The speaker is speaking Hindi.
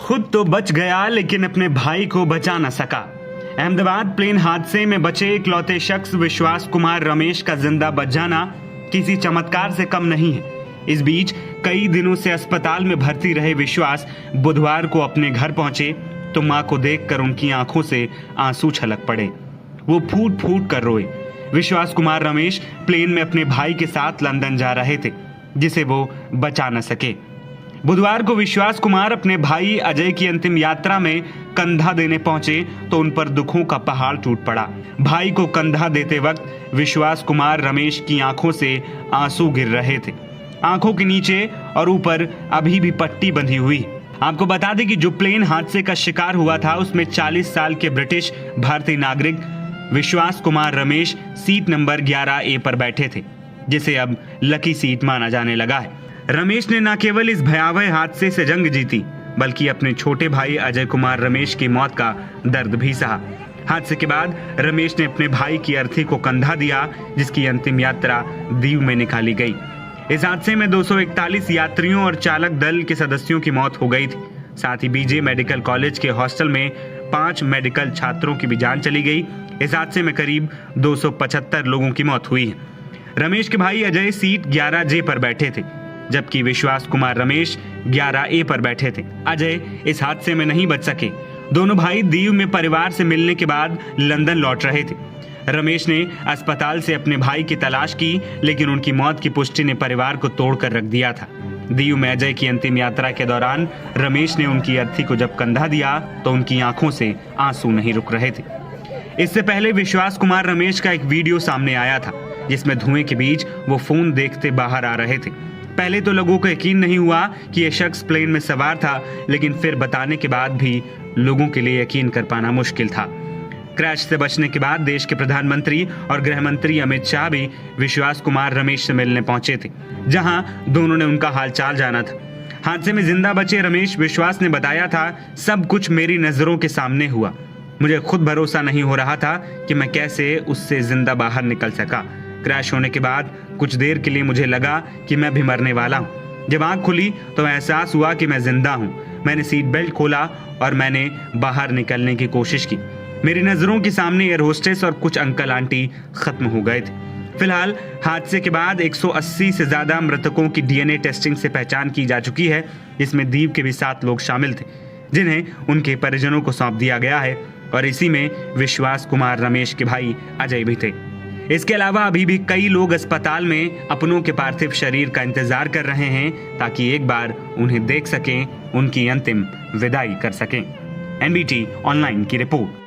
खुद तो बच गया लेकिन अपने भाई को बचा न सका। अहमदाबाद प्लेन हादसे में बचे इकलौते शख्स विश्वास कुमार रमेश का जिंदा बच जाना किसी चमत्कार से कम नहीं है। इस बीच कई दिनों से अस्पताल में भर्ती रहे विश्वास बुधवार को अपने घर पहुंचे तो मां को देखकर उनकी आंखों से आंसू छलक पड़े। वो फूट फूट कर रोए। विश्वास कुमार रमेश प्लेन में अपने भाई के साथ लंदन जा रहे थे जिसे वो बचा न सके। बुधवार को विश्वास कुमार अपने भाई अजय की अंतिम यात्रा में कंधा देने पहुंचे तो उन पर दुखों का पहाड़ टूट पड़ा। भाई को कंधा देते वक्त विश्वास कुमार रमेश की आंखों से आंसू गिर रहे थे। आंखों के नीचे और ऊपर अभी भी पट्टी बंधी हुई। आपको बता दें कि जो प्लेन हादसे का शिकार हुआ था उसमें 40 साल के ब्रिटिश भारतीय नागरिक विश्वास Kumar Ramesh seat number 11A पर बैठे थे, जिसे अब लकी सीट माना जाने लगा है। रमेश ने न केवल इस भयावह हादसे से जंग जीती बल्कि अपने छोटे भाई अजय कुमार रमेश की मौत का दर्द भी सहा। हादसे के बाद रमेश ने अपने भाई की अर्थी को कंधा दिया जिसकी अंतिम यात्रा दीव में निकाली गई। इस हादसे में 241 यात्रियों और चालक दल के सदस्यों की मौत हो गई थी। साथ ही बीजे मेडिकल कॉलेज के हॉस्टल में 5 मेडिकल छात्रों की भी जान चली गई। इस हादसे में करीब 275 लोगों की मौत हुई है। रमेश के भाई अजय सीट 11J पर बैठे थे जबकि विश्वास कुमार रमेश 11A पर बैठे थे। अजय इस हादसे में नहीं बच सके। दोनों भाई दीव में परिवार से मिलने के बाद लंदन लौट रहे थे। रमेश ने अस्पताल से अपने भाई की तलाश की लेकिन उनकी मौत की पुष्टि ने परिवार को तोड़कर रख दिया था। दीव में अजय की अंतिम यात्रा के दौरान रमेश ने उनकी अर्थी को जब कंधा दिया तो उनकी आंखों से आंसू नहीं रुक रहे थे। इससे पहले विश्वास कुमार रमेश का एक वीडियो सामने आया था जिसमें धुएं के बीच वो फोन देखते बाहर आ रहे थे। पहले तो लोगों को यकीन नहीं हुआ कि यह शख्स प्लेन में सवार था, लेकिन फिर बताने के बाद भी लोगों के लिए यकीन कर पाना मुश्किल था। क्रैश से बचने के बाद देश के प्रधानमंत्री और गृह मंत्री अमित शाह भी विश्वास कुमार रमेश से मिलने पहुंचे थे, जहां दोनों ने उनका हालचाल जाना था। हादसे में जिंदा बचे रमेश विश्वास ने बताया था, सब कुछ मेरी नजरों के सामने हुआ। मुझे खुद भरोसा नहीं हो रहा था कि मैं कैसे उससे जिंदा बाहर निकल सका। क्रैश होने के बाद कुछ देर के लिए मुझे लगा कि मैं भी मरने वाला हूँ। जब आंख खुली तो एहसास हुआ कि मैं जिंदा हूँ। मैंने सीट बेल्ट खोला और मैंने बाहर निकलने की कोशिश की। मेरी नजरों के सामने एयर होस्टेस और कुछ अंकल आंटी खत्म हो गए थे। फिलहाल हादसे के बाद 180 से ज्यादा मृतकों की DNA टेस्टिंग से पहचान की जा चुकी है, जिसमें दीव के भी 7 लोग शामिल थे जिन्हें उनके परिजनों को सौंप दिया गया है और इसी में विश्वास कुमार रमेश के भाई अजय भी थे। इसके अलावा अभी भी कई लोग अस्पताल में अपनों के पार्थिव शरीर का इंतजार कर रहे हैं ताकि एक बार उन्हें देख सकें, उनकी अंतिम विदाई कर सकें। NBT ऑनलाइन की रिपोर्ट।